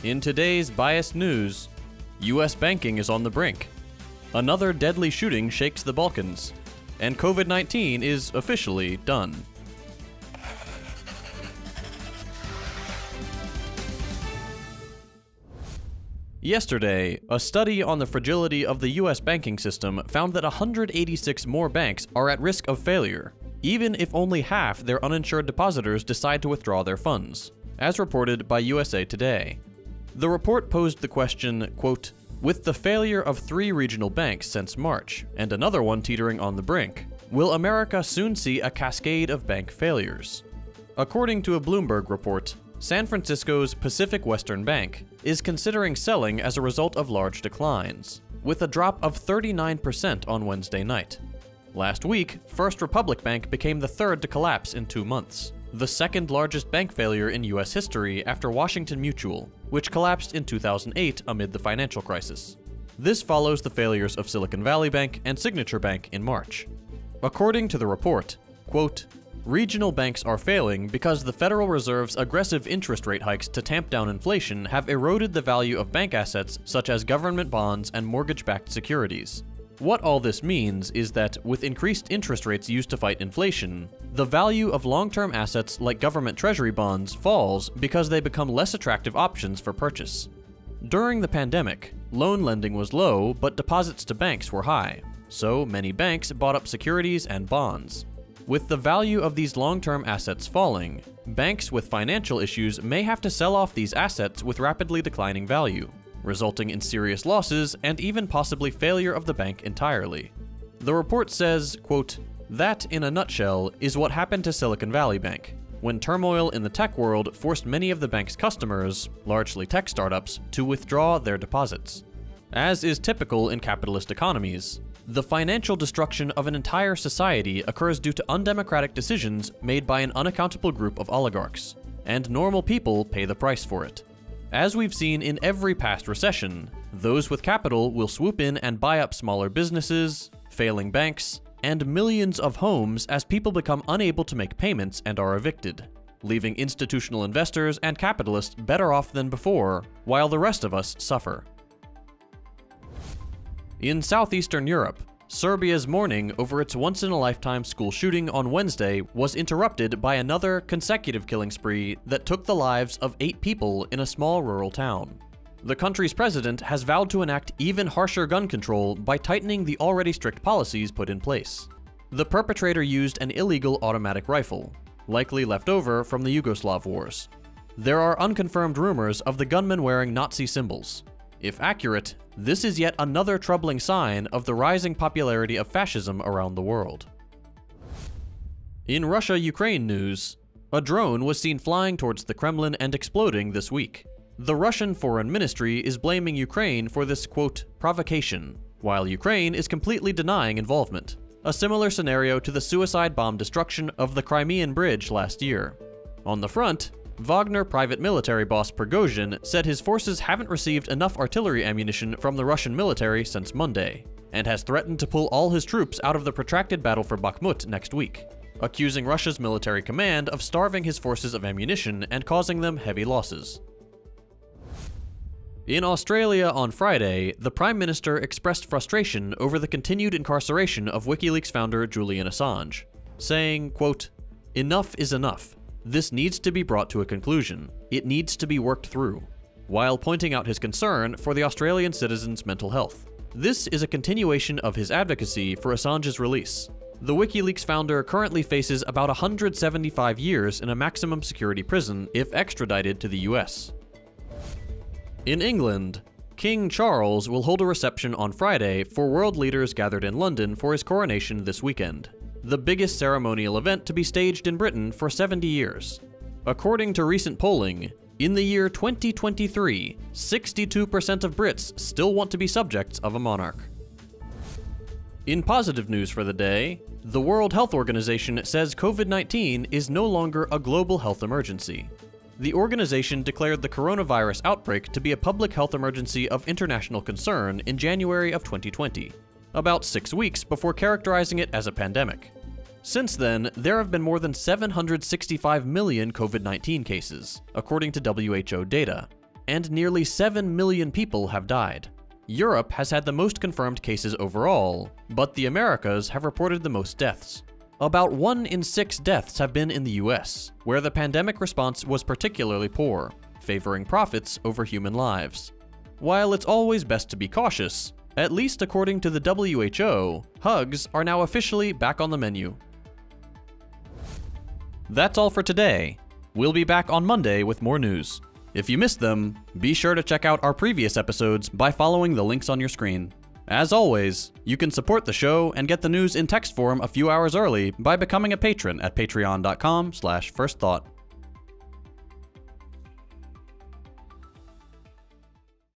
In today's biased news, U.S. banking is on the brink. Another deadly shooting shakes the Balkans. And COVID-19 is officially done. Yesterday, a study on the fragility of the U.S. banking system found that 186 more banks are at risk of failure, even if only half their uninsured depositors decide to withdraw their funds, as reported by USA Today. The report posed the question, quote, "With the failure of 3 regional banks since March, and another one teetering on the brink, will America soon see a cascade of bank failures?" According to a Bloomberg report, San Francisco's Pacific Western Bank is considering selling as a result of large declines, with a drop of 39% on Wednesday night. Last week, First Republic Bank became the third to collapse in 2 months, the second largest bank failure in U.S. history after Washington Mutual, which collapsed in 2008 amid the financial crisis. This follows the failures of Silicon Valley Bank and Signature Bank in March. According to the report, quote, "Regional banks are failing because the Federal Reserve's aggressive interest rate hikes to tamp down inflation have eroded the value of bank assets such as government bonds and mortgage-backed securities. What all this means is that, with increased interest rates used to fight inflation, the value of long-term assets like government treasury bonds falls because they become less attractive options for purchase. During the pandemic, loan lending was low, but deposits to banks were high, so many banks bought up securities and bonds. With the value of these long-term assets falling, banks with financial issues may have to sell off these assets with rapidly declining value, resulting in serious losses and even possibly failure of the bank entirely." The report says, quote, "That, in a nutshell, is what happened to Silicon Valley Bank, when turmoil in the tech world forced many of the bank's customers, largely tech startups, to withdraw their deposits. As is typical in capitalist economies, the financial destruction of an entire society occurs due to undemocratic decisions made by an unaccountable group of oligarchs, and normal people pay the price for it. As we've seen in every past recession, those with capital will swoop in and buy up smaller businesses, failing banks, and millions of homes as people become unable to make payments and are evicted, leaving institutional investors and capitalists better off than before, while the rest of us suffer." In southeastern Europe, Serbia's mourning over its once-in-a-lifetime school shooting on Wednesday was interrupted by another consecutive killing spree that took the lives of 8 people in a small rural town. The country's president has vowed to enact even harsher gun control by tightening the already strict policies put in place. The perpetrator used an illegal automatic rifle, likely left over from the Yugoslav wars. There are unconfirmed rumors of the gunman wearing Nazi symbols. If accurate, this is yet another troubling sign of the rising popularity of fascism around the world. In Russia-Ukraine news, a drone was seen flying towards the Kremlin and exploding this week. The Russian Foreign Ministry is blaming Ukraine for this, quote, "provocation," while Ukraine is completely denying involvement, a similar scenario to the suicide bomb destruction of the Crimean Bridge last year. On the front, Wagner private military boss Prigozhin said his forces haven't received enough artillery ammunition from the Russian military since Monday, and has threatened to pull all his troops out of the protracted battle for Bakhmut next week, accusing Russia's military command of starving his forces of ammunition and causing them heavy losses. In Australia on Friday, the Prime Minister expressed frustration over the continued incarceration of WikiLeaks founder Julian Assange, saying, quote, "Enough is enough. This needs to be brought to a conclusion. It needs to be worked through," while pointing out his concern for the Australian citizen's mental health. This is a continuation of his advocacy for Assange's release. The WikiLeaks founder currently faces about 175 years in a maximum security prison if extradited to the US. In England, King Charles will hold a reception on Friday for world leaders gathered in London for his coronation this weekend, the biggest ceremonial event to be staged in Britain for 70 years. According to recent polling, in the year 2023, 62% of Brits still want to be subjects of a monarch. In positive news for the day, the World Health Organization says COVID-19 is no longer a global health emergency. The organization declared the coronavirus outbreak to be a public health emergency of international concern in January of 2020, about 6 weeks before characterizing it as a pandemic. Since then, there have been more than 765 million COVID-19 cases, according to WHO data, and nearly 7 million people have died. Europe has had the most confirmed cases overall, but the Americas have reported the most deaths. About 1 in 6 deaths have been in the US, where the pandemic response was particularly poor, favoring profits over human lives. While it's always best to be cautious, at least according to the WHO, hugs are now officially back on the menu. That's all for today. We'll be back on Monday with more news. If you missed them, be sure to check out our previous episodes by following the links on your screen. As always, you can support the show and get the news in text form a few hours early by becoming a patron at patreon.com/firstthought.